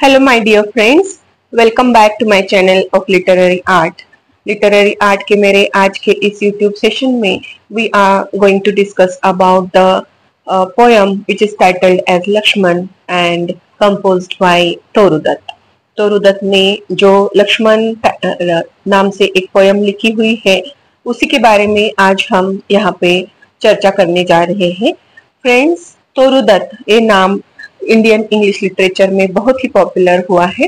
Hello, my dear friends. Welcome back to my channel of Literary Art. Literary Art के मेरे आज के इस YouTube session में we are going to discuss about the poem which is titled as Lakshman and composed by Torudutt. तोरुदत्त ने जो लक्ष्मण नाम से एक पोयम लिखी हुई है उसी के बारे में आज हम यहाँ पे चर्चा करने जा रहे हैं। फ्रेंड्स, तोरुदत्त ये नाम इंडियन इंग्लिश लिटरेचर में बहुत ही पॉपुलर हुआ है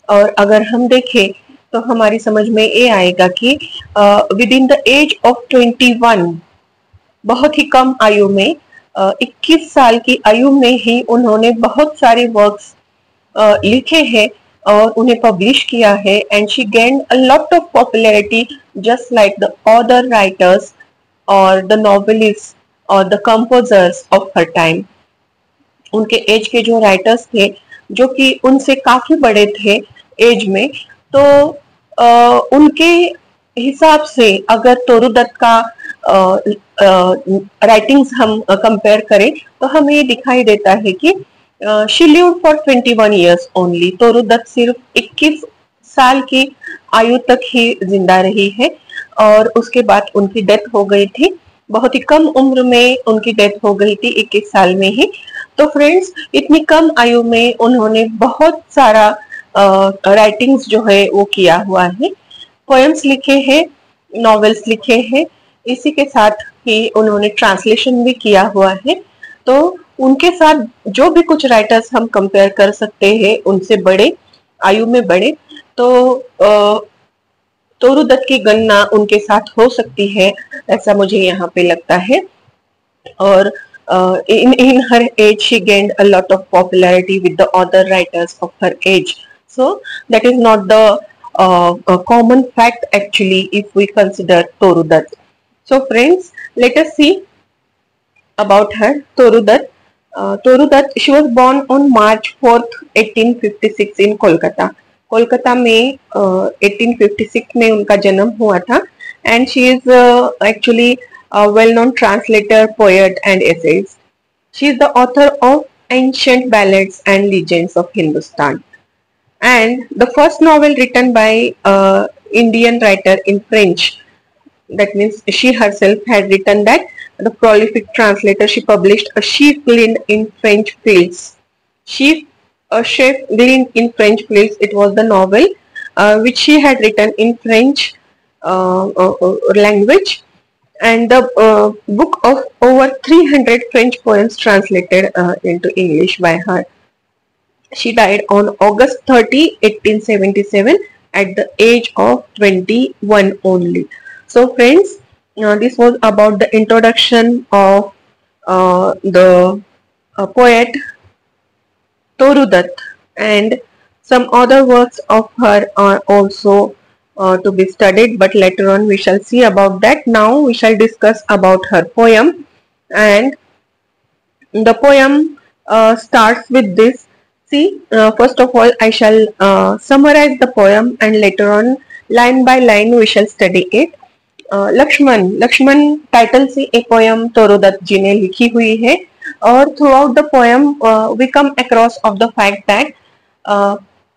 और अगर हम देखें तो हमारी समझ में ये आएगा कि within the age of 21 बहुत ही कम आयु में 21 साल की आयु में ही उन्होंने बहुत सारे वर्क्स लिखे हैं और उन्हें पब्लिश किया है and she gained a lot of popularity just like the other writers और द नॉवेलिस्ट और the composers of her time. उनके एज के जो राइटर्स थे जो कि उनसे काफी बड़े थे एज में, तो उनके हिसाब से अगर तोरुदत्त का राइटिंग्स हम कंपेयर करें तो हमें ये दिखाई देता है कि she lived for 21 years only. Toru Dutt सिर्फ 21 साल की आयु तक ही जिंदा रही है और उसके बाद उनकी डेथ हो गई थी। बहुत ही कम उम्र में उनकी डेथ हो गई थी, 21 साल में ही। तो फ्रेंड्स, इतनी कम आयु में उन्होंने बहुत सारा राइटिंग्स जो है वो किया हुआ है, पोएम्स लिखे हैं, नॉवेल्स लिखे हैं, इसी के साथ ही उन्होंने ट्रांसलेशन भी किया हुआ है। तो उनके साथ जो भी कुछ राइटर्स हम कंपेयर कर सकते हैं उनसे बड़े आयु में बड़े, तो तोरुदत्त की गणना उनके साथ हो सकती है, ऐसा मुझे यहाँ पे लगता है। और in her age she gained a lot of popularity with the other writers of her age, so that is not the a common fact actually if we consider Torudutt. So friends, let us see about her. Torudutt, she was born on March 4th 1856 in Kolkata. Kolkata में 1856 में उनका जन्म हुआ था and she is actually a well-known translator, poet and essays. She is the author of ancient ballads and legends of Hindustan. And the first novel written by Indian writer in French, that means she herself had written that. The prolific translator, she published A Sheaf Gleaned in French Fields. A Sheaf Gleaned in French Fields, it was the novel which she had written in French language. And the book of over 300 French poems translated into English by her. She died on August 30, 1877 at the age of 21 only. So friends, this was about the introduction of the poet Torudutt, and some other works of her are also to be studied, but later on we shall see about that. Now we shall discuss about her poem, and the poem starts with this. See, first of all I shall summarize the poem and later on line by line we shall study it. Lakshman title से एक poem तोरुदत्त जी ने लिखी हुई है और throughout the poem we come across of the fact that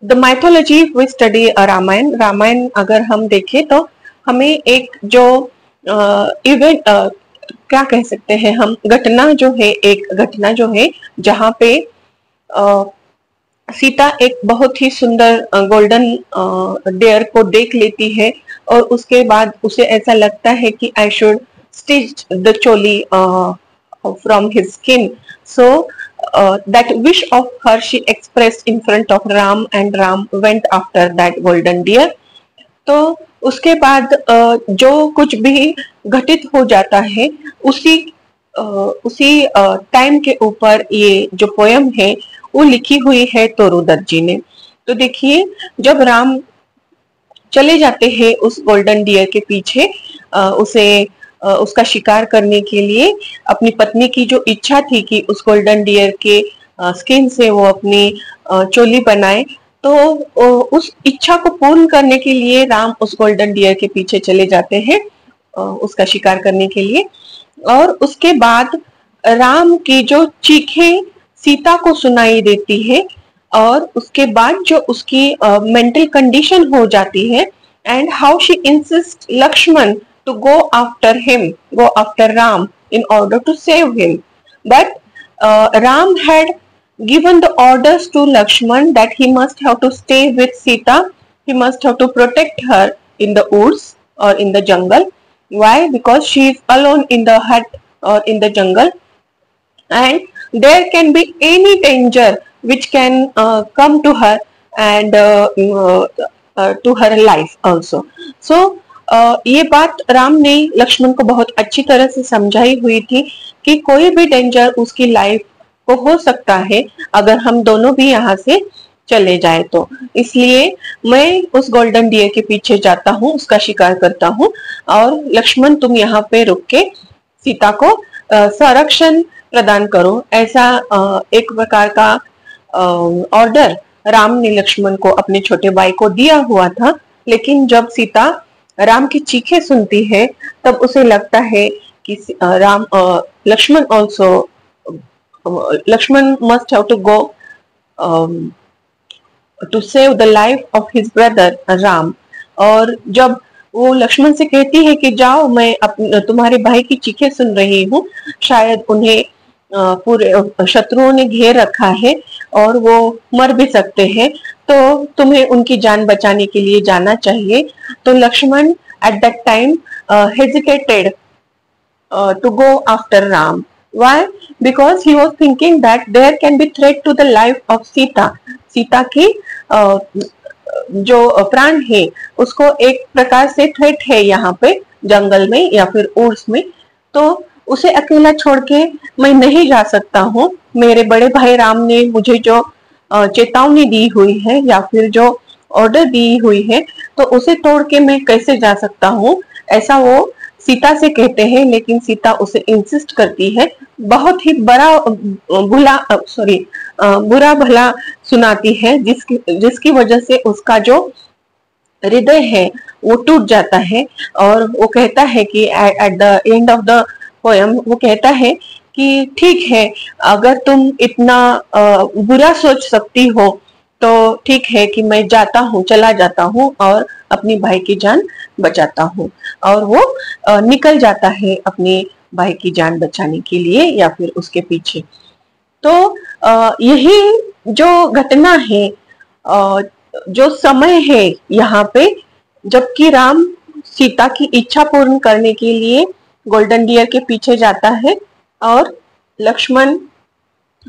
the mythology we study Ramayana अगर हम देखें तो हमें एक जो इवेंट क्या कह सकते हैं हम, घटना जो है, एक घटना जो है जहाँ पे सीता एक बहुत ही सुंदर गोल्डन डेयर को देख लेती है और उसके बाद उसे ऐसा लगता है कि I should stitch the choli from his skin. So that wish of her she expressed in front of Ram and Ram went after that golden deer. तो उसके बाद जो कुछ भी घटित हो जाता है उसी टाइम के ऊपर ये जो पोयम है वो लिखी हुई है तोरुदत्त जी ने. तो देखिए, जब राम चले जाते हैं उस गोल्डन डियर के पीछे उसका शिकार करने के लिए, अपनी पत्नी की जो इच्छा थी कि उस गोल्डन डियर के स्किन से वो अपनी चोली बनाए, तो उस इच्छा को पूर्ण करने के लिए राम उस गोल्डन डियर के पीछे चले जाते हैं उसका शिकार करने के लिए। और उसके बाद राम की जो चीखें सीता को सुनाई देती है और उसके बाद जो उसकी मेंटल कंडीशन हो जाती है, and how she insist Lakshman to go after him, go after Ram in order to save him. But Ram had given the orders to Lakshman that he must have to stay with Sita, he must have to protect her in the woods or in the jungle. Why? Because she is alone in the hut or in the jungle, and there can be any danger which can come to her and to her life also. So ये बात राम ने लक्ष्मण को बहुत अच्छी तरह से समझाई हुई थी कि कोई भी डेंजर उसकी लाइफ को हो सकता है अगर हम दोनों भी यहाँ से चले जाए तो। इसलिए मैं उस गोल्डन डियर के पीछे जाता हूँ, उसका शिकार करता हूँ, और लक्ष्मण तुम यहाँ पे रुक के सीता को संरक्षण प्रदान करो। ऐसा एक प्रकार का ऑर्डर राम ने लक्ष्मण को अपने छोटे भाई को दिया हुआ था। लेकिन जब सीता राम की चीखें सुनती है तब उसे लगता है कि Ram Lakshman also Lakshman must have to go to save the life of his brother Ram. और जब वो लक्ष्मण से कहती है कि जाओ, मैं तुम्हारे भाई की चीखें सुन रही हूँ, शायद उन्हें पूरे शत्रुओं ने घेर रखा है और वो मर भी सकते हैं, तो तुम्हें उनकी जान बचाने के लिए जाना चाहिए। तो Lakshman at that time hesitated to go after Ram. Why? Because he was thinking that there can be threat to the life of Sita. Sita की जो प्राण है उसको एक प्रकार से थ्रेट है यहाँ पे जंगल में या फिर उर्स में, तो उसे अकेला छोड़ के मैं नहीं जा सकता हूँ। मेरे बड़े भाई राम ने मुझे जो चेतावनी दी हुई है या फिर जो ऑर्डर दी हुई है, तो उसे तोड़ के मैं कैसे जा सकता हूँ, ऐसा वो सीता से कहते हैं। लेकिन सीता उसे इंसिस्ट करती है, बहुत ही बुरा भला सुनाती है, जिसकी वजह से उसका जो हृदय है वो टूट जाता है। और वो कहता है कि at the end of the poem वो कहता है कि ठीक है, अगर तुम इतना बुरा सोच सकती हो तो ठीक है कि मैं जाता हूँ, चला जाता हूँ और अपनी भाई की जान बचाता हूँ। और वो निकल जाता है अपने भाई की जान बचाने के लिए या फिर उसके पीछे। तो यही जो घटना है, जो समय है यहाँ पे, जबकि राम सीता की इच्छा पूर्ण करने के लिए गोल्डन डियर के पीछे जाता है और लक्ष्मण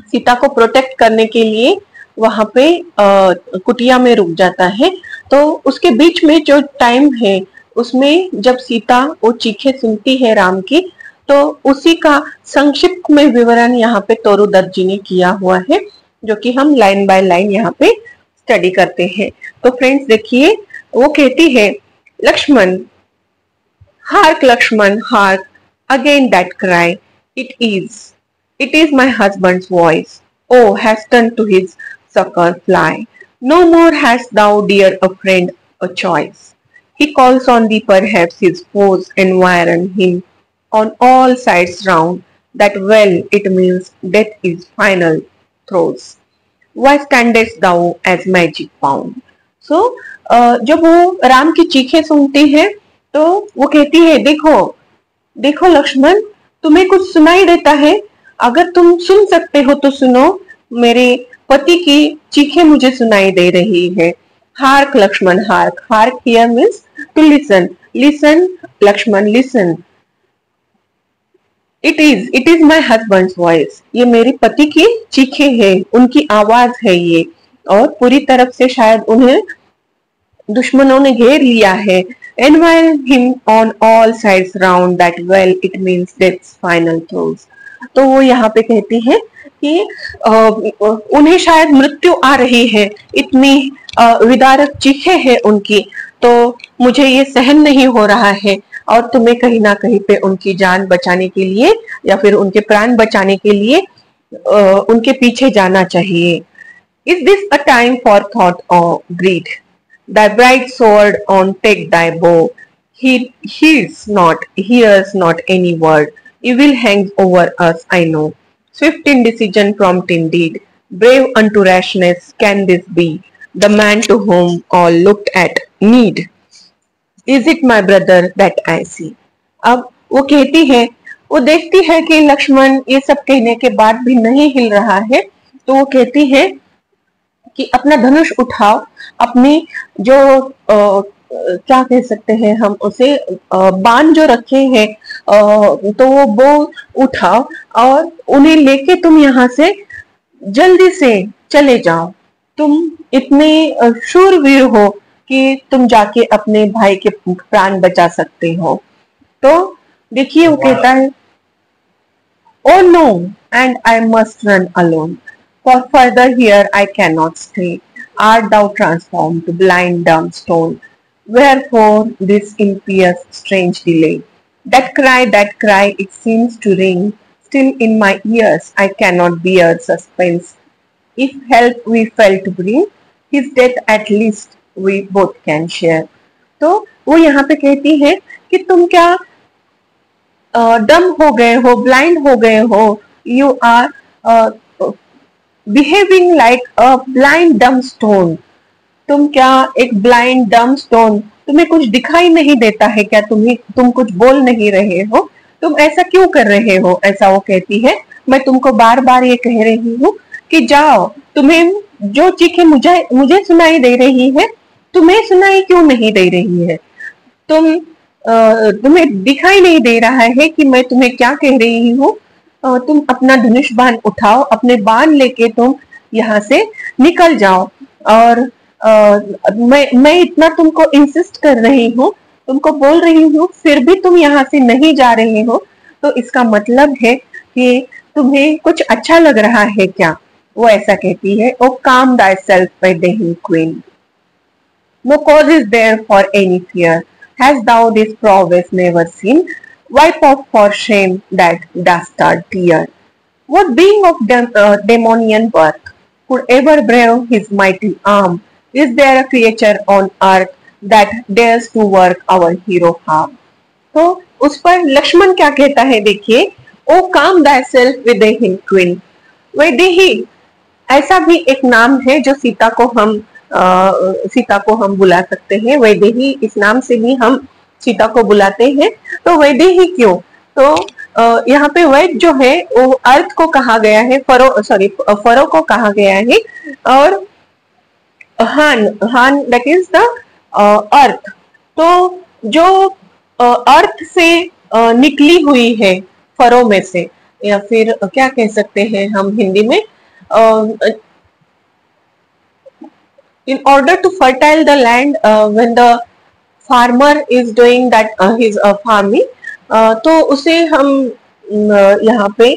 सीता को प्रोटेक्ट करने के लिए वहां पे कुटिया में रुक जाता है। तो उसके बीच में जो टाइम है उसमें जब सीता वो चीखें सुनती है राम की, तो उसी का संक्षिप्त में विवरण यहाँ पे तोरू दत्त जी ने किया हुआ है, जो कि हम लाइन बाय लाइन यहाँ पे स्टडी करते हैं। तो फ्रेंड्स देखिए, वो कहती है, Lakshman, hark Lakshman hark, again that cry, it is my husband's voice, oh hasten to his succor fly, no more hast thou dear a friend a choice, he calls on thee, perhaps his foes environ him on all sides round, that well it means death is final throes, why standest thou as magic bound। So जब वो राम की चीखें सुनती है तो वो कहती है, देखो देखो लक्ष्मण, तुम्हें कुछ सुनाई देता है, अगर तुम सुन सकते हो तो सुनो, मेरे पति की चीखें मुझे सुनाई दे रही है। Hark Lakshman hark, hark here means to listen, listen Lakshman listen, it is my husband's voice, ये मेरे पति की चीखें है, उनकी आवाज है ये, और पूरी तरफ से शायद उन्हें दुश्मनों ने घेर लिया है। Environ him on all sides round, that well it means death's final throes। तो वो यहाँ पे कहती है कि उन्हें शायद मृत्यु आ रही है, इतनी विदारक चीखें हैं उनकी, तो मुझे ये सहन नहीं हो रहा है और तुम्हें कहीं ना कहीं पे उनकी जान बचाने के लिए या फिर उनके प्राण बचाने के लिए उनके पीछे जाना चाहिए। Is this a time for thought or greed? Thy bright sword on take thy bow, he hears not any word, evil hangs over us I know, swift in decision prompt indeed, Brave unto rashness, can this be the man to whom all looked at need? Is it my brother that I see? अब वो कहती है, वो देखती है कि लक्ष्मण ये सब कहने के बाद भी नहीं हिल रहा है, तो वो कहती है कि अपना धनुष उठाओ, अपनी जो क्या कह सकते हैं हम उसे, बाण जो रखे हैं, तो वो बो उठाओ और उन्हें लेके तुम यहाँ से जल्दी से चले जाओ। तुम इतने शूरवीर हो कि तुम जाके अपने भाई के प्राण बचा सकते हो। तो देखिए वो कहता है, Oh no, and I must run alone, for further here I cannot stay. Art thou transformed to blind dumb stone? Wherefore this impious strange delay? That cry, it seems to ring still in my ears. I cannot bear suspense. If help we fail to bring, his death at least we both can share. तो वो यहाँ पे कहती है कि तुम क्या डम हो गए हो, ब्लाइंड हो गए हो, you are behaving like a blind dumb stone. तुम क्या एक ब्लाइंड डम स्टोन, तुम्हें कुछ दिखाई नहीं देता है क्या? तुम कुछ बोल नहीं रहे हो, तुम ऐसा क्यों कर रहे हो? ऐसा वो कहती है, मैं तुमको बार बार ये कह रही हूँ कि जाओ, तुम्हें जो चीखें मुझे सुनाई दे रही है, तुम्हें सुनाई क्यों नहीं दे रही है? तुम्हें दिखाई नहीं दे रहा है कि मैं तुम्हें क्या कह रही हूँ? तुम अपना धनुष बाण उठाओ, अपने बाण लेके तुम यहाँ से निकल जाओ। और मैं इतना तुमको इंसिस्ट कर रही हूँ, तुमको बोल रही हूँ, फिर भी तुम यहाँ से नहीं जा रहे हो, तो इसका मतलब है कि तुम्हें कुछ अच्छा लग रहा है क्या? वो ऐसा कहती है, ओ calm thyself, my Dehi queen. No cause is there for any fear. Hast thou this prowess never seen? Wipe off for shame that dastard tear. What being of demonian birth could ever brave his mighty arm? Is there a creature on earth that dares to work our hero harm? तो उस पर लक्ष्मण क्या कहता है, देखिए, ओ काम thyself Videhi queen. Vaidehi ऐसा भी एक नाम है जो सीता को हम बुला सकते हैं। वैदेही इस नाम से भी हम सीता को बुलाते हैं। तो वैदेही क्यों? तो यहाँ पे वैद जो है वो अर्थ को कहा गया है, फरो को कहा गया है, और हान दैट इज द अर्थ। तो जो अर्थ से निकली हुई है, फरो में से, या फिर क्या कह सकते हैं हम हिंदी में, in order to fertile the land, when the farmer is doing that his farming, तो उसे हम यहाँ पे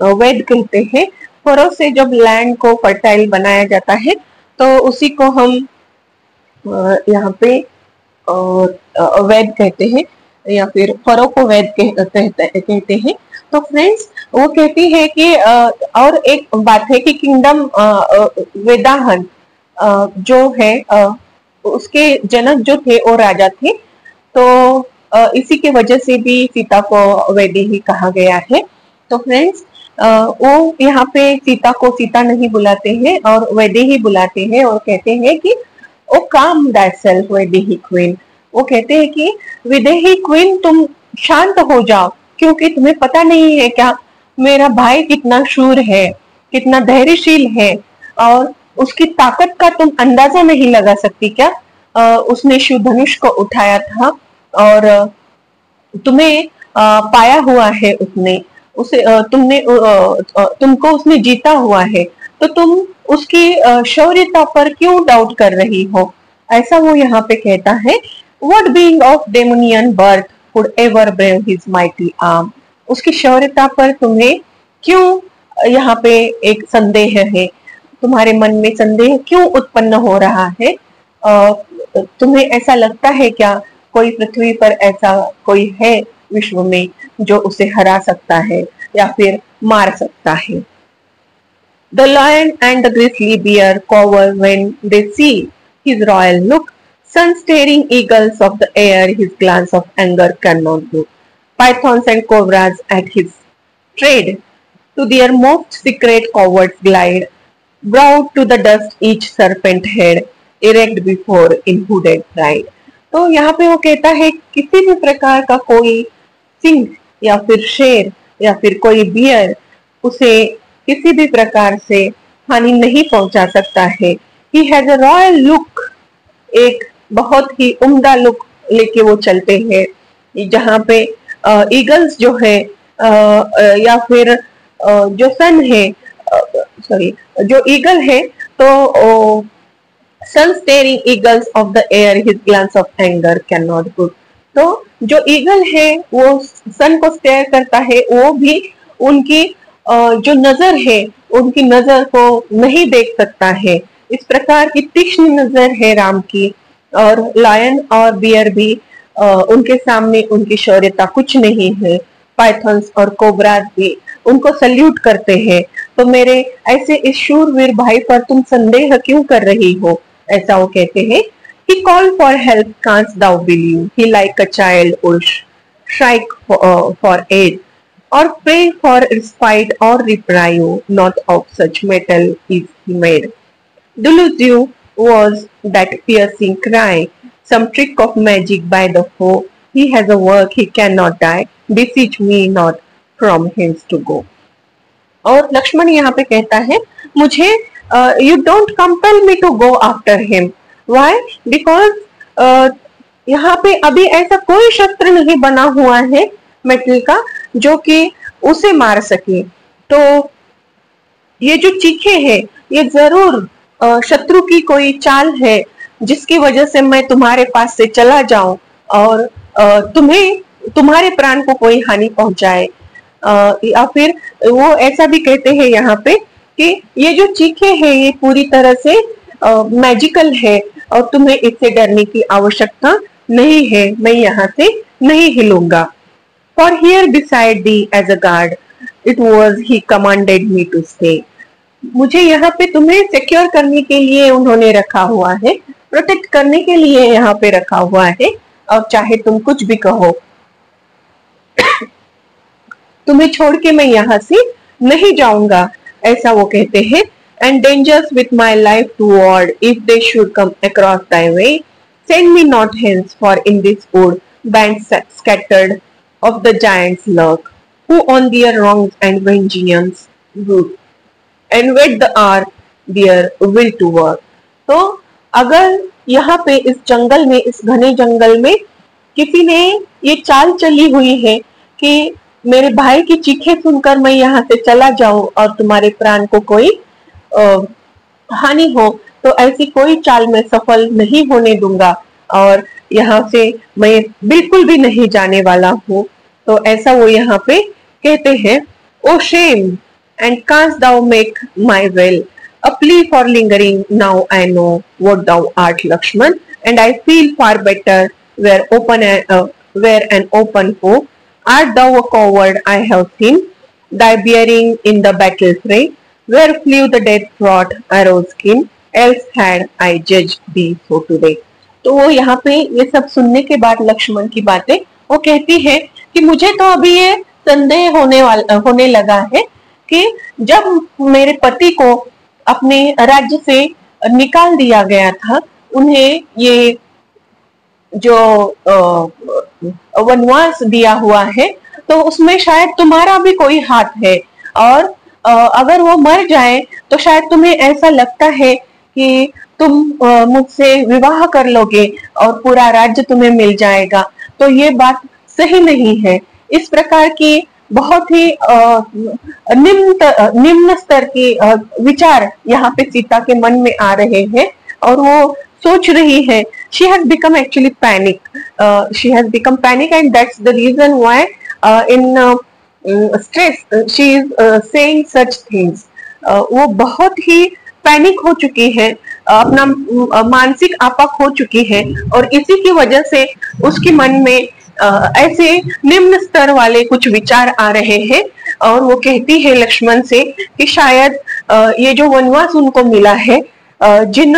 वेद कहते हैं। फरो से जब लैंड को फर्टाइल बनाया जाता है तो उसी को हम यहाँ पे वेद कहते हैं, या फिर फरो को वेद कहते हैं। तो फ्रेंड्स, वो कहती है कि और एक बात है कि किंगडम वेदाहन जो है, उसके जनक जो थे वो राजा थे, तो इसी के वजह से भी सीता को वैदेही कहा गया है। तो फ्रेंड्स, वो यहाँ पे सीता को सीता नहीं बुलाते हैं और वैदेही बुलाते हैं, और कहते हैं कि ओ काम thyself वैदेही क्वीन। वो कहते हैं कि विदेही क्वीन, तुम शांत हो जाओ, क्योंकि तुम्हें पता नहीं है क्या मेरा भाई कितना शूर है, कितना धैर्यशील है, और उसकी ताकत का तुम अंदाजा नहीं लगा सकती क्या? उसने शिव धनुष को उठाया था और तुम्हें पाया हुआ है उसने, तुमको उसने जीता हुआ है, तो तुम उसकी शौर्यता पर क्यों डाउट कर रही हो? ऐसा वो यहाँ पे कहता है। What being of demonian birth could ever brave his mighty arm? उसकी शौर्यता पर तुम्हें क्यों यहाँ पे एक संदेह है, तुम्हारे मन में संदेह क्यों उत्पन्न हो रहा है? तुम्हें ऐसा लगता है क्या कोई पृथ्वी पर ऐसा कोई है विश्व में जो उसे हरा सकता है या फिर मार सकता है? The lion and the grizzly bear cower when they see his royal look. Sun-staring eagles of the air his glance of anger cannot look. Pythons and cobras at his trade to their most secret coverts glide, brought to the dust each serpent head, erect before in hooded pride. तो यहाँ पे वो कहता है किसी भी प्रकार का कोई सिंह या फिर शेर या फिर कोई बियर उसे किसी भी प्रकार से हानि नहीं पहुंचा सकता है. He has a royal look, एक बहुत ही उम्दा लुक लेके वो चलते हैं. जहाँ पे ईगल्स जो है या फिर जो सन है, सॉरी जो ईगल है तो sun staring eagles of the air his glance of anger can not good. तो जो ईगल है वो सन को स्टेयर करता है, वो भी उनकी जो नजर है उनकी नजर को नहीं देख सकता है. इस प्रकार की तीक्ष्ण नजर है राम की. और लायन और बियर भी उनके सामने उनकी शौर्यता कुछ नहीं है. पाइथन्स और कोबराज भी उनको सल्यूट करते हैं. तो मेरे ऐसे इस शूरवीर भाई पर तुम संदेह क्यों कर रही हो, ऐसा वो कहते हैं. He called for help, canst thou believe? He like a child would shrike for aid, or pray for respite or reprieve. Not of such metal is he made. Delusive was that piercing cry, some trick of magic by the foe. He has a work, he cannot die. Beseech me not from hence to go. और लक्ष्मण यहाँ पे कहता है मुझे you don't compel me to go after him. Why? Because यहाँ पे अभी ऐसा कोई शस्त्र नहीं बना हुआ है मेटल का जो कि उसे मार सके. तो ये जो चीखे हैं ये जरूर शत्रु की कोई चाल है जिसकी वजह से मैं तुम्हारे पास से चला जाऊं और तुम्हें तुम्हारे प्राण को कोई हानि पहुंचाए. या फिर वो ऐसा भी कहते हैं यहाँ पे कि ये जो चीखे हैं ये पूरी तरह से मैजिकल है और तुम्हें इससे डरने की आवश्यकता नहीं है. मैं यहाँ से नहीं हिलूंगा. For here beside thee as a guard, it was he commanded me to stay. मुझे यहाँ पे तुम्हें सिक्योर करने के लिए उन्होंने रखा हुआ है, प्रोटेक्ट करने के लिए यहाँ पे रखा हुआ है. और चाहे तुम कुछ भी कहो तुम्हें छोड़ के मैं यहाँ से नहीं जाऊंगा, ऐसा वो कहते हैं. And dangers with my life to ward, if they should come across thy way, send me not hence, for in this wood bands scattered of the giants lurk, who on their wrongs and vengeance root, and wait the hour their will to work. तो अगर यहाँ पे इस जंगल में, इस घने जंगल में किसी ने ये चाल चली हुई है कि मेरे भाई की चीखें सुनकर मैं यहाँ से चला जाऊं और तुम्हारे प्राण को कोई हानि हो, तो ऐसी कोई चाल मैं सफल नहीं होने दूंगा और यहाँ से मैं बिल्कुल भी नहीं जाने वाला हूँ. तो ऐसा वो यहाँ पे कहते हैं. O shame and canst thou make my well, a plea for lingering. Now I know what thou art, Lakshman, and I feel far better where an open foe. Art thou a coward? I have seen thy bearing in the battle fray, where flew the death-fraught arrow skin, else had I judged thee so today. तो वो यहाँ पे ये सब सुनने के बाद लक्ष्मण की बातें वो कहती है कि मुझे तो अभी ये संदेह होने लगा है कि जब मेरे पति को अपने राज्य से निकाल दिया गया था, उन्हें ये जो वनवास दिया हुआ है तो उसमें शायद तुम्हारा भी कोई हाथ है. और अगर वो मर जाए तो शायद तुम्हें ऐसा लगता है कि तुम मुझसे विवाह कर लोगे और पूरा राज्य तुम्हें मिल जाएगा. तो ये बात सही नहीं है. इस प्रकार की बहुत ही निम्न स्तर के विचार यहाँ पे सीता के मन में आ रहे हैं और वो सोच रही है. she has become actually panic. She has become panic and that's the reason why in stress she is saying such things. वो बहुत ही पैनिक हो चुकी है, अपना मानसिक आपा हो चुकी है और इसी की वजह से उसके मन में ऐसे निम्न स्तर वाले कुछ विचार आ रहे हैं. और वो कहती है लक्ष्मण से कि शायद ये जो वनवास उनको मिला है, जिन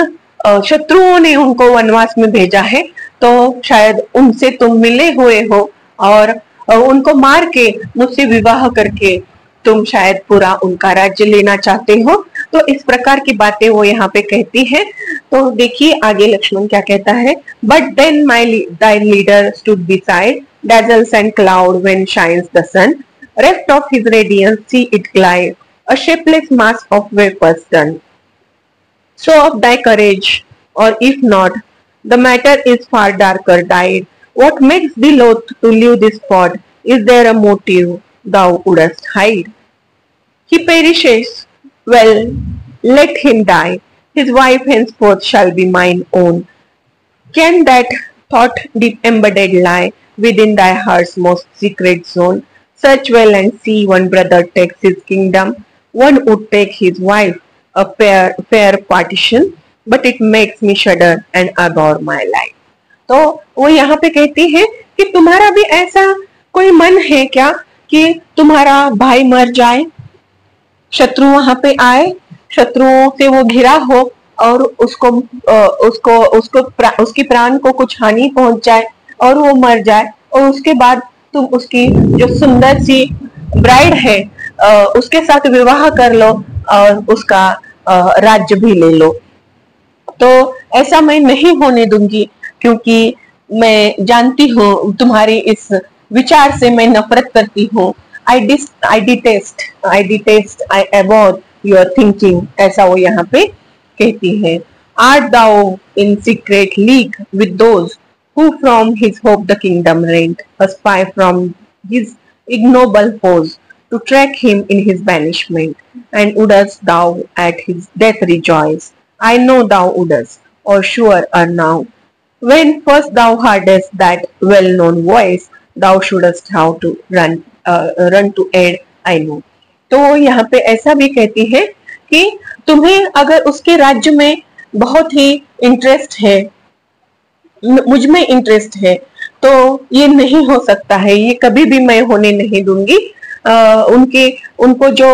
शत्रुओं ने उनको वनवास में भेजा है, तो शायद उनसे तुम मिले हुए हो और उनको मार के मुझसे विवाह करके तुम शायद पूरा उनका राज्य लेना चाहते हो। तो इस प्रकार की बातें वो यहाँ पे कहती है। तो देखिए आगे लक्ष्मण क्या कहता है, but then my thy leader stood beside, dazzles and cloud when shines the sun, reft of his radiance see it glide, a shapeless mass of vapors done. Show of thy courage, or if not, the matter is far darker dyed. What makes thee loth to leave this spot? Is there a motive thou wouldst hide? He perishes, well, let him die. His wife henceforth shall be mine own. Can that thought deep embedded lie within thy heart's most secret zone? Search well and see, one brother takes his kingdom, one would take his wife, a fair partition, but it makes me shudder and abhor my life. तो वो यहाँ पे कहती है कि तुम्हारा भी ऐसा कोई मन है क्या कि तुम्हारा भाई मर जाए, शत्रु वहां पे आए, शत्रुओं से वो घिरा हो और उसकी प्राण को कुछ हानि पहुंच जाए और वो मर जाए, और उसके बाद तुम उसकी जो सुंदर सी ब्राइड है उसके साथ विवाह कर लो और उसका राज्य भी ले लो। तो ऐसा मैं नहीं होने दूंगी, क्योंकि मैं जानती हूँ तुम्हारी इस विचार से मैं नफरत करती हूँ। I detest, I abhor your thinking, ऐसा वो यहाँ पे कहती है। Art thou in secret league with those who from his hope the kingdom rent, a spy from his ignoble foes to track him in his banishment, and wouldst thou at his death rejoice? I know thou wouldst, or sure are now. When first thou heardest that well-known voice, thou shouldst have to run to aid, I know. तो यहाँ पे ऐसा भी कहती है कि तुम्हें अगर उसके राज्य में बहुत ही इंटरेस्ट है, मुझ में इंटरेस्ट है, तो ये नहीं हो सकता है, ये कभी भी मैं होने नहीं दूंगी। उनको जो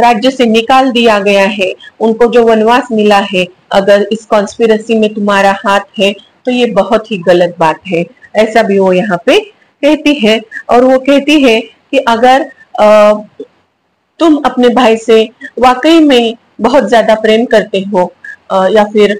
राज्य से निकाल दिया गया है, उनको जो वनवास मिला है, अगर इस कॉन्स्पिरेसी में तुम्हारा हाथ है तो ये बहुत ही गलत बात है, ऐसा भी वो यहाँ पे कहती है। और वो कहती है कि अगर तुम अपने भाई से वाकई में बहुत ज्यादा प्रेम करते हो या फिर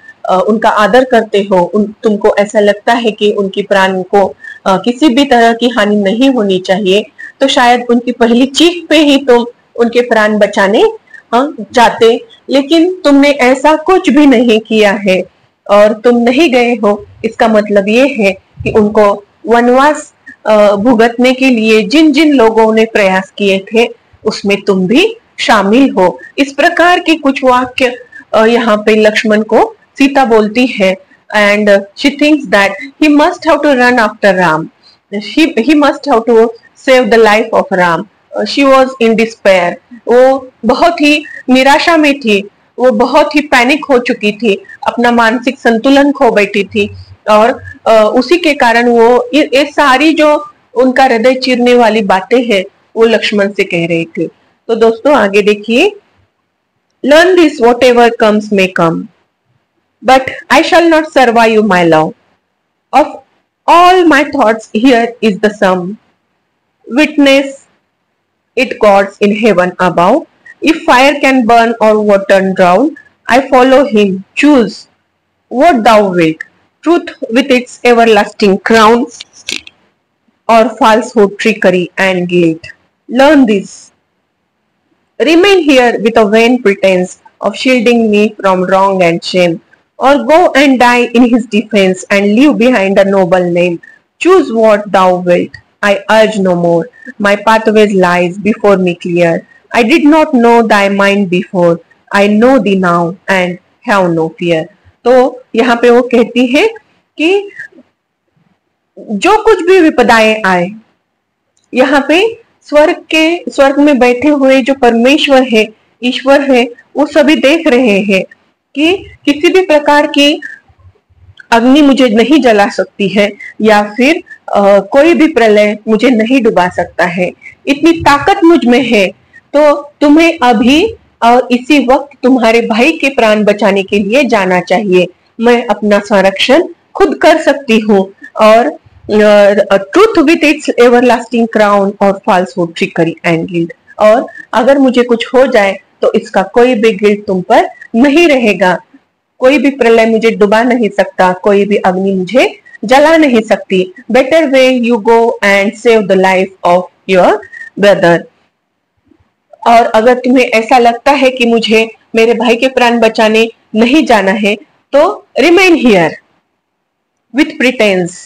उनका आदर करते हो, तुमको ऐसा लगता है कि उनकी प्राण को किसी भी तरह की हानि नहीं होनी चाहिए, तो शायद उनकी पहली चीख पे ही तुम उनके प्राण बचाने जाते, लेकिन तुमने ऐसा कुछ भी नहीं किया है और तुम नहीं गए हो। इसका मतलब ये है कि उनको वनवास भुगतने के लिए जिन जिन लोगों ने प्रयास किए थे उसमें तुम भी शामिल हो। इस प्रकार के कुछ वाक्य यहाँ पे लक्ष्मण को सीता बोलती है। And she thinks that he must have to run after Ram, he must have to save the life of Ram. She was in despair, वो बहुत ही निराशा में थी, वो बहुत ही पैनिक हो चुकी थी, अपना मानसिक संतुलन खो बैठी थी, और उसी के कारण वो ये सारी जो उनका हृदय चीरने वाली बातें हैं वो लक्ष्मण से कह रही थी। तो दोस्तों आगे देखिए, learn this whatever comes may come, but I shall not survive my love, of all my thoughts here is the sum, witness it gods in heaven above, if fire can burn or water drown, I follow him, choose what thou wilt, truth with its everlasting crown, or falsehood, trickery and guilt. Learn this, remain here with a vain pretense of shielding me from wrong and shame, or go and die in his defense and leave behind a noble name. Choose what thou wilt, I urge no more, my pathways lies before me clear, I did not know thy mind before, I know thee now and have no fear. तो यहाँ पे वो कहती है कि जो कुछ भी विपदाएं आए, यहाँ पे स्वर्ग में बैठे हुए जो परमेश्वर है, ईश्वर है, वो सभी देख रहे हैं कि किसी भी प्रकार की अग्नि मुझे नहीं जला सकती है या फिर कोई भी प्रलय मुझे नहीं डुबा सकता है, इतनी ताकत मुझ में है। तो तुम्हें अभी और इसी वक्त तुम्हारे भाई के प्राण बचाने के लिए जाना चाहिए। मैं अपना संरक्षण खुद कर सकती हूँ, और truth with its everlasting crown और फॉल्सहुड, ट्रिकरी एंड गिल्ट, और अगर मुझे कुछ हो जाए तो इसका कोई भी गिल्ट तुम पर नहीं रहेगा। कोई भी प्रलय मुझे डुबा नहीं सकता, कोई भी अग्नि मुझे जला नहीं सकती। Better way you go and save the life of your brother. और अगर तुम्हें ऐसा लगता है कि मुझे मेरे भाई के प्राण बचाने नहीं जाना है तो remain here with pretence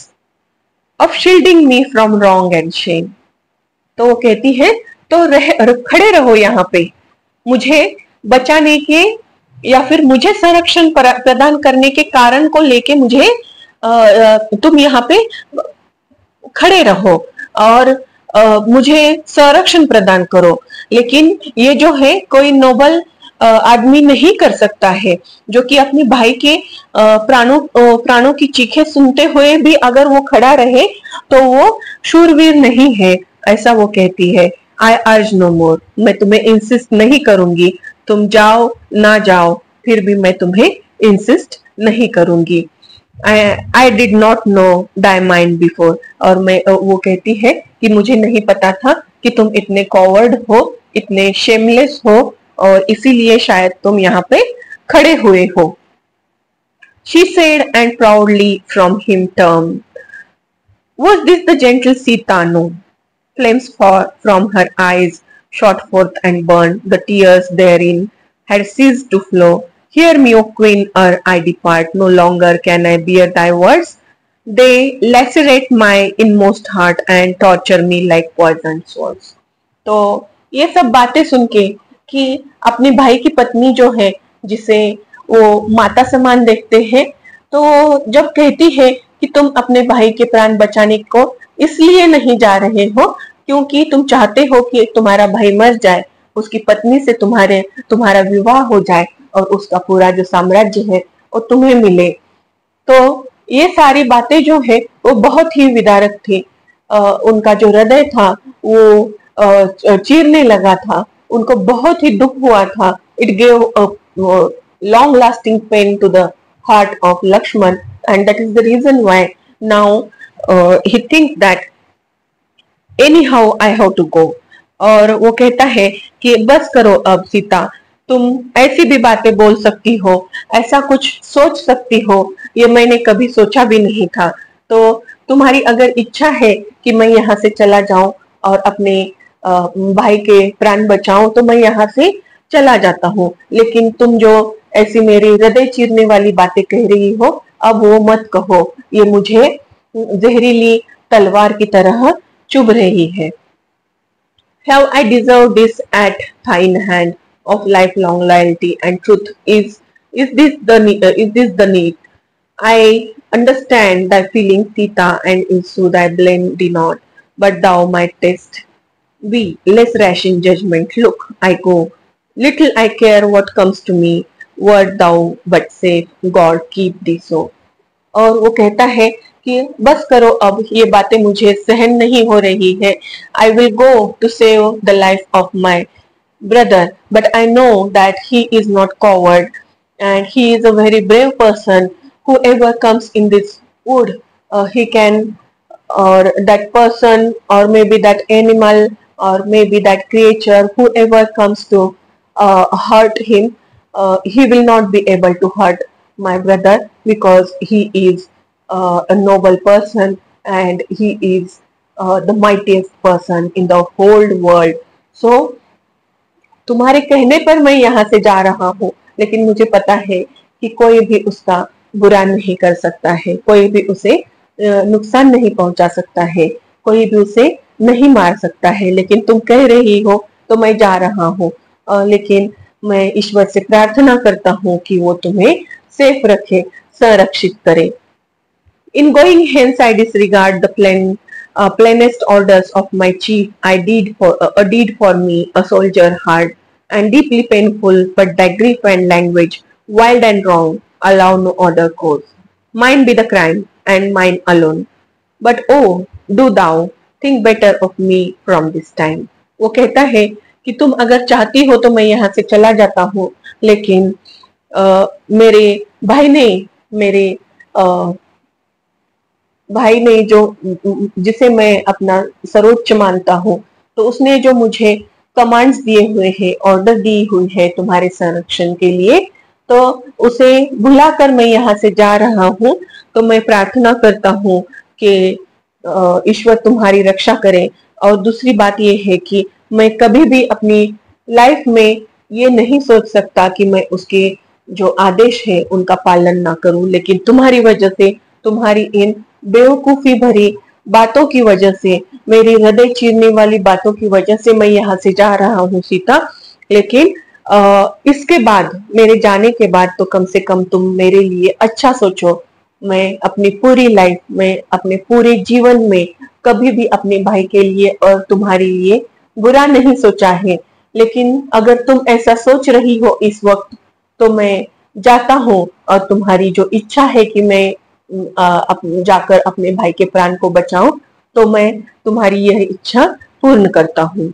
of shielding me from wrong and Shem. तो वो कहती है तो खड़े रहो यहाँ पे, मुझे बचाने के या फिर मुझे संरक्षण प्रदान करने के कारण को लेके मुझे तुम यहाँ पे खड़े रहो और मुझे संरक्षण प्रदान करो। लेकिन ये जो है कोई नोबल आदमी नहीं कर सकता है जो कि अपने भाई के प्राणों की चीखें सुनते हुए भी अगर वो खड़ा रहे तो वो शूरवीर नहीं है, ऐसा वो कहती है। आई अर्ज नो मोर, मैं तुम्हें इंसिस्ट नहीं करूंगी, तुम जाओ ना जाओ फिर भी मैं तुम्हें इंसिस्ट नहीं करूंगी। I did not know thy mind before, और वो कहती है कि मुझे नहीं पता था कि तुम इतने कॉवर्ड हो, इतने शेमलेस हो, और इसीलिए शायद तुम यहाँ पे खड़े हुए हो। She said and proudly from him turned. Was this the gentle Sita? No. Flames from her eyes shot forth and burned. The tears therein had ceased to flow. Hear me, O queen, ere I depart. No longer can I bear thy words. They lacerate my inmost heart and torture me like poisoned swords. तो ये सब बातें सुन के कि अपने भाई की पत्नी जो है जिसे वो माता समान देखते हैं, तो जब कहती है कि तुम अपने भाई के प्राण बचाने को इसलिए नहीं जा रहे हो क्योंकि तुम चाहते हो कि तुम्हारा भाई मर जाए, उसकी पत्नी से तुम्हारा विवाह हो जाए और उसका पूरा जो साम्राज्य है वो तुम्हें मिले। तो ये सारी बातें जो है वो बहुत ही विदारक थी। उनका जो हृदय था वो चीरने लगा था, उनको बहुत ही दुख हुआ था। It gave long lasting pain to the heart of Lakshman, and that is the reason why now he thinks that anyhow I have to go. और वो कहता है कि बस करो अब सीता, तुम ऐसी भी बातें बोल सकती हो, ऐसा कुछ सोच सकती हो, ये मैंने कभी सोचा भी नहीं था। तो तुम्हारी अगर इच्छा है कि मैं यहाँ से चला जाऊं और अपने भाई के प्राण बचाऊं तो मैं यहाँ से चला जाता हूँ, लेकिन तुम जो ऐसी मेरी हृदय चीरने वाली बातें कह रही हो अब वो मत कहो, ये मुझे जहरीली तलवार की तरह चुभ रही है। Have I deserved this at thine hand of lifelong loyalty and truth? Is this the need? I understand thy feelings, Sita, and issue thy blame denote, but thou mightest be less rash in judgment. Look, I go. Little I care what comes to me. Wert thou but safe, God keep thee so. और वो कहता है कि बस करो अब, ये बातें मुझे सहन नहीं हो रही है। I will go to save the life of my brother, but I know that he is not coward and he is a very brave person. Whoever comes in this wood, he can, or that person, or maybe that animal, or maybe that creature, whoever comes to hurt him, he will not be able to hurt my brother because he is a noble person and he is the mightiest person in the whole world. So तुम्हारे कहने पर मैं यहाँ से जा रहा हूँ, लेकिन मुझे पता है कि कोई भी उसका बुरा नहीं कर सकता है, कोई भी उसे नुकसान नहीं पहुंचा सकता है, कोई भी उसे नहीं मार सकता है। लेकिन तुम कह रही हो तो मैं जा रहा हूँ, लेकिन मैं ईश्वर से प्रार्थना करता हूँ कि वो तुम्हें सेफ रखे, संरक्षित करे। In going hence I disregard the plainest orders of my chief. I did a deed for me, a soldier hard and deeply painful, but thy grief and language, wild and wrong, allow no other course. Mine be the crime and mine alone. But oh, do thou think better of me from this time. वो कहता है कि तुम अगर चाहती हो तो मैं यहाँ से चला जाता हूँ, लेकिन मेरे भाई ने जो जिसे मैं अपना सर्वोच्च मानता हूँ, तो उसने जो मुझे कमांड्स दिए हुए हैं, ऑर्डर दी हुई है तुम्हारे संरक्षण के लिए, तो उसे भुलाकर मैं यहाँ से जा रहा हूँ। तो मैं प्रार्थना करता हूँ कि ईश्वर तुम्हारी रक्षा करे। और दूसरी बात ये है कि मैं कभी भी अपनी लाइफ में ये नहीं सोच सकता कि मैं उसके जो आदेश है उनका पालन ना करूं, लेकिन तुम्हारी वजह से, तुम्हारी इन बेवकूफी भरी बातों की वजह से, मेरी हृदय चीरने वाली बातों की वजह से मैं यहाँ से जा रहा हूँ सीता। लेकिन इसके बाद, मेरे जाने के बाद तो कम से कम तुम मेरे लिए अच्छा सोचो। मैं अपनी पूरी लाइफ में, अपने पूरे जीवन में कभी भी अपने भाई के लिए और तुम्हारे लिए बुरा नहीं सोचा है। लेकिन अगर तुम ऐसा सोच रही हो इस वक्त, तो मैं जाता हूँ और तुम्हारी जो इच्छा है कि मैं जाकर अपने भाई के प्राण को बचाऊं, तो मैं तुम्हारी यह इच्छा पूर्ण करता हूँ।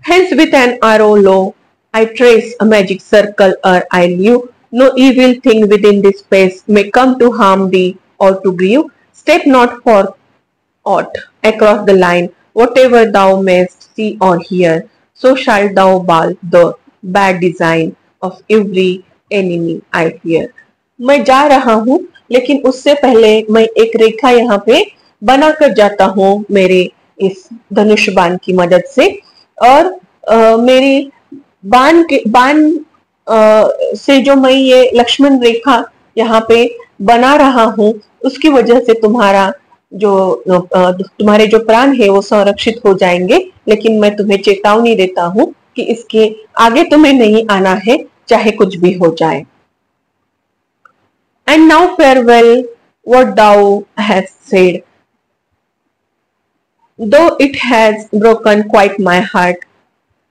Hence with an arrow low, I trace a magic circle or I live. No evil thing within this space may come to harm thee or to grieve. Step not for aught across the line, whatever thou mayst see or hear, so shalt thou bawl the bad design of every enemy I fear. मैं जा रहा हूँ, लेकिन उससे पहले मैं एक रेखा यहाँ पे बनाकर जाता हूँ मेरे इस धनुष बाण की मदद से। और मेरी बाण से जो मैं ये लक्ष्मण रेखा यहाँ पे बना रहा हूँ, उसकी वजह से तुम्हारे जो प्राण है वो संरक्षित हो जाएंगे। लेकिन मैं तुम्हें चेतावनी देता हूँ कि इसके आगे तुम्हें नहीं आना है, चाहे कुछ भी हो जाए। And now farewell what thou hast said, though it has broken quite my heart,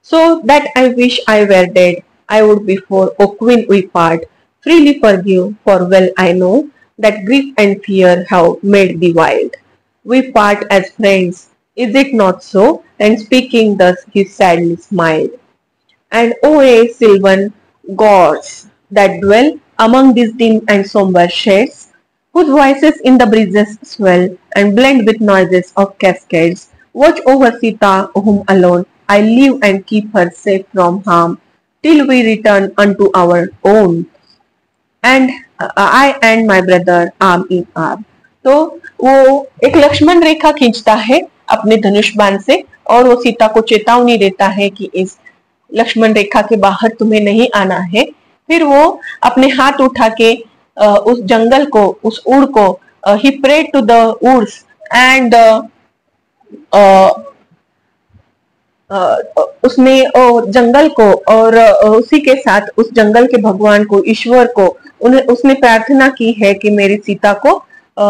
so that I wish I were dead. I would before, O Queen, we part. Freely forgive, for well I know that grief and fear have made thee wild. We part as friends, is it not so? And speaking thus, he sadly smiled. And O ye sylvan gods that dwell among these dim and sombre shades, whose voices in the breezes swell and blend with noises of cascades, watch over Sita, whom alone I live and keep her safe from harm, till we return unto our own, and I and my brother arm in arm. तो वो एक लक्ष्मण रेखा खींचता है अपने धनुष बाण से, और वो सीता को चेतावनी देता है कि इस लक्ष्मण रेखा के बाहर तुम्हें नहीं आना है। फिर वो अपने हाथ उठा के उस जंगल को, उस ऊड़ को, he prayed to the woods and उसने जंगल को और उसी के साथ उस जंगल के भगवान को, ईश्वर को, उसने प्रार्थना की है कि मेरी सीता को,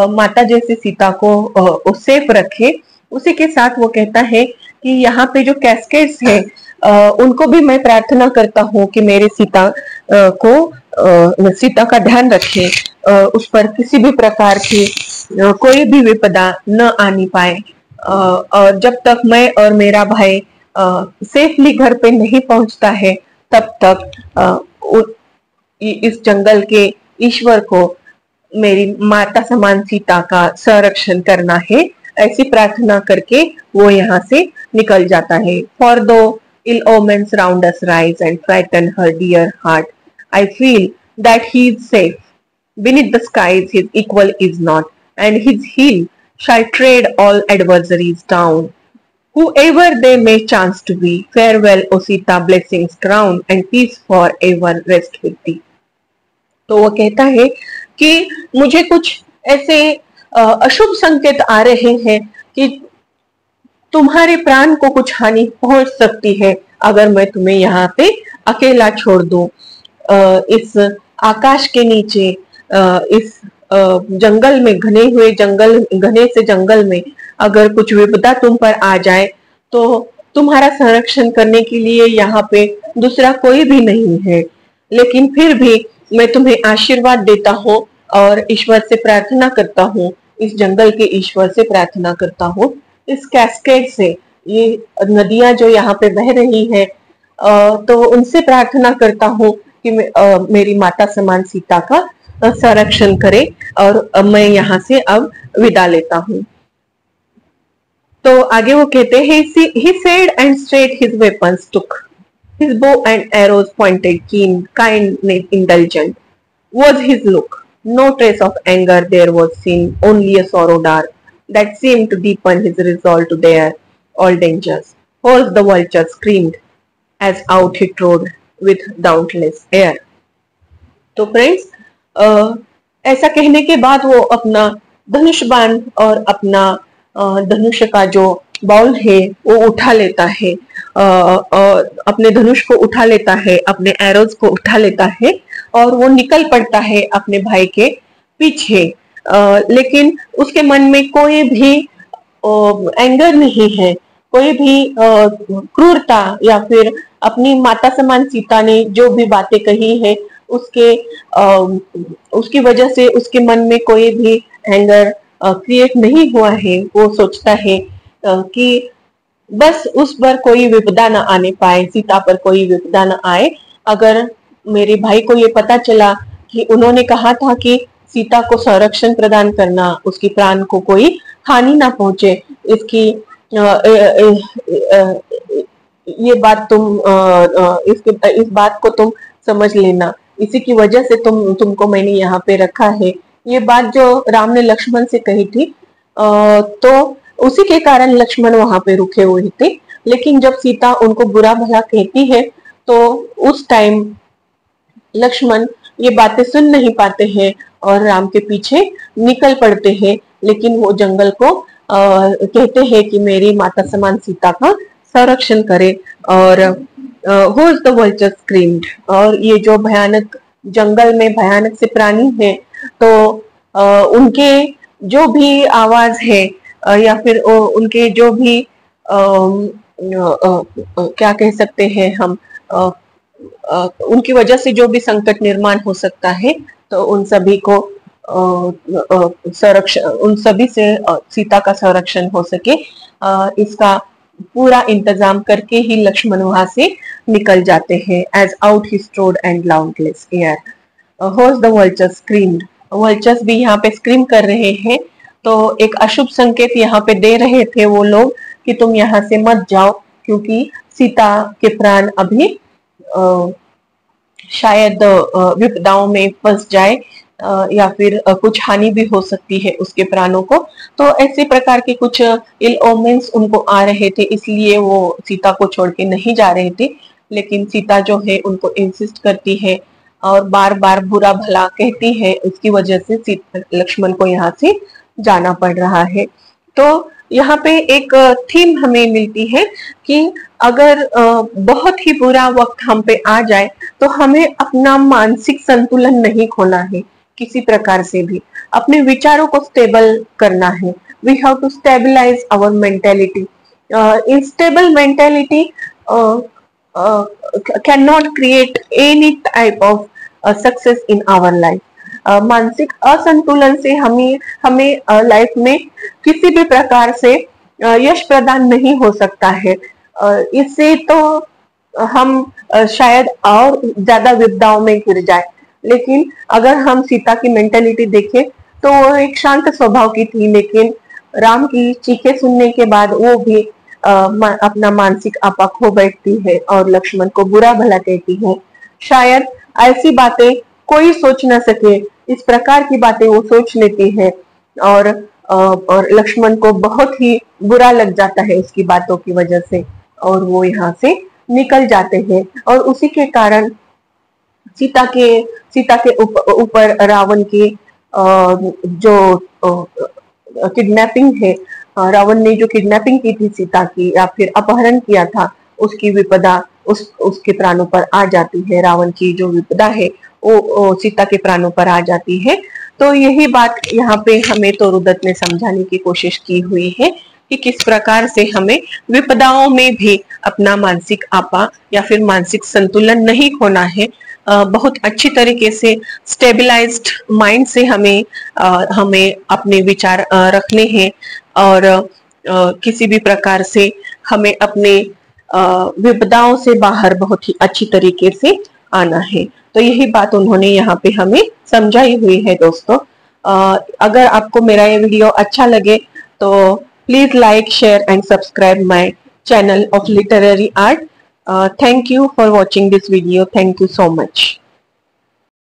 माता जैसी सीता को सेफ रखे। उसी के साथ वो कहता है कि यहाँ पे जो कैस्केड्स है उनको भी मैं प्रार्थना करता हूँ कि मेरे सीता सीता का ध्यान रखे, उस पर किसी भी प्रकार की कोई भी विपदा न आनी पाए। और जब तक मैं और मेरा भाई सेफली घर पे नहीं पहुंचता है, तब तक इस जंगल के ईश्वर को मेरी माता समान सीता का संरक्षण करना है। ऐसी प्रार्थना करके वो यहाँ से निकल जाता है। फॉर दो ill omens round us rise and frighten her dear heart, I feel that he is safe. Beneath the skies his equal is not, and his heel shall tread all adversaries down. Whoever they may chance to be, farewell, O Sita, blessings crown, and peace forever rest with thee. तो वो कहता है कि मुझे कुछ ऐसे अशुभ संकेत आ रहे हैं कि तुम्हारे प्राण को कुछ हानि पहुंच सकती है अगर मैं तुम्हें यहाँ पे अकेला छोड़ दूं। इस आकाश के नीचे, इस जंगल में, घने से जंगल में अगर कुछ विपदा तुम पर आ जाए, तो तुम्हारा संरक्षण करने के लिए यहाँ पे दूसरा कोई भी नहीं है। लेकिन फिर भी मैं तुम्हें आशीर्वाद देता हूँ और ईश्वर से प्रार्थना करता हूँ, इस जंगल के ईश्वर से प्रार्थना करता हूँ, इस कैस्केड से, ये नदियां जो यहाँ पे बह रही हैं, तो उनसे प्रार्थना करता हूँ कि मेरी माता समान सीता का संरक्षण करे। और मैं यहाँ से अब विदा लेता हूँ। तो आगे वो कहते हैं, he said and straight his weapons took. His bow and arrows pointed, keen, kind, indulgent. Was his look. No trace of anger there was seen, only a sorrow dark that seemed to deepen his resolve to dare all dangers. Hoarse the vulture screamed as out he trod with dauntless air. तो friends, ऐसा कहने के बाद वो अपना धनुष बाण और अपना धनुष का जो बॉल है वो उठा लेता है, अपने धनुष को उठा लेता है, अपने एरोज को उठा लेता है और वो निकल पड़ता है अपने भाई के पीछे। लेकिन उसके मन में कोई भी एंगर नहीं है, कोई भी क्रूरता या फिर अपनी माता समान सीता ने जो भी बातें कही है उसकी वजह से उसके मन में कोई भी एंगर क्रिएट नहीं हुआ है। वो सोचता है कि बस उस पर कोई विपदा न आने पाए, सीता पर कोई विपदा न आए। अगर मेरे भाई को ये पता चला कि उन्होंने कहा था कि सीता को संरक्षण प्रदान करना, उसकी प्राण को कोई हानि ना पहुंचे, इसकी ये बात इस बात को तुम समझ लेना, इसी की वजह से तुमको मैंने यहाँ पे रखा है। ये बात जो राम ने लक्ष्मण से कही थी, तो उसी के कारण लक्ष्मण वहां पे रुके हुए थे। लेकिन जब सीता उनको बुरा भला कहती है तो उस टाइम लक्ष्मण ये बातें सुन नहीं पाते हैं और राम के पीछे निकल पड़ते हैं। लेकिन वो जंगल को कहते हैं कि मेरी माता समान सीता का संरक्षण करे। और Who's the vulture screamed, और ये जो भयानक जंगल में भयानक से प्राणी है तो उनके जो भी आवाज है या फिर उनके जो भी क्या कह सकते हैं हम, उनकी वजह से जो भी संकट निर्माण हो सकता है तो उन सभी को संरक्षण, उन सभी से सीता का संरक्षण हो सके, इसका पूरा इंतजाम करके ही लक्ष्मण वहां से निकल जाते हैं। As out he strode and dauntless air. Hoarse the vultures screamed. Vultures भी यहाँ पे स्क्रीम कर रहे हैं, तो एक अशुभ संकेत यहाँ पे दे रहे थे वो लोग कि तुम यहाँ से मत जाओ, क्योंकि सीता के प्राण अभी शायद विपदाओं में फंस जाए या फिर कुछ हानि भी हो सकती है उसके प्राणों को। तो ऐसे प्रकार के कुछ इल ओमेंस उनको आ रहे थे, इसलिए वो सीता को छोड़ के नहीं जा रहे थे। लेकिन सीता जो है उनको इंसिस्ट करती है और बार बार बुरा भला कहती है, उसकी वजह से लक्ष्मण को यहाँ से जाना पड़ रहा है। तो यहाँ पे एक थीम हमें मिलती है कि अगर बहुत ही बुरा वक्त हम पे आ जाए तो हमें अपना मानसिक संतुलन नहीं खोना है, किसी प्रकार से भी अपने विचारों को स्टेबल करना है। We have to stabilise our mentality. Instable mentality can not create any type of success in our life. मानसिक असंतुलन से हमें लाइफ में किसी भी प्रकार से यश प्रदान नहीं हो सकता है। इससे तो हम शायद और ज्यादा विपदाओं में गिर जाए। लेकिन अगर हम सीता की मेंटेलिटी देखें तो वो एक शांत स्वभाव की थी, लेकिन राम की चीखें सुनने के बाद वो भी अपना मानसिक आपा खो बैठती है और लक्ष्मण को बुरा भला कहती है। शायद ऐसी बातें कोई सोच ना सके, इस प्रकार की बातें वो सोच लेती है और लक्ष्मण को बहुत ही बुरा लग जाता है उसकी बातों की वजह से और वो यहाँ से निकल जाते हैं। और उसी के कारण सीता के ऊपर रावण की जो किडनैपिंग है, रावण ने जो किडनैपिंग की थी सीता की या फिर अपहरण किया था, उसकी विपदा उसके प्राणों पर आ जाती है। रावण की जो विपदा है वो सीता के प्राणों पर आ जाती है। तो यही बात यहाँ पे हमें तोरुदत्त ने समझाने की कोशिश की हुई है कि किस प्रकार से हमें विपदाओं में भी अपना मानसिक आपा या फिर मानसिक संतुलन नहीं खोना है। बहुत अच्छी तरीके से स्टेबलाइज्ड माइंड से हमें अपने विचार रखने हैं और किसी भी प्रकार से हमें अपने विपदाओं से बाहर बहुत ही अच्छी तरीके से आना है। तो यही बात उन्होंने यहाँ पे हमें समझाई हुई है। दोस्तों, अगर आपको मेरा ये वीडियो अच्छा लगे तो Please like, share and subscribe my channel of literary art. Thank you for watching this video. Thank you so much.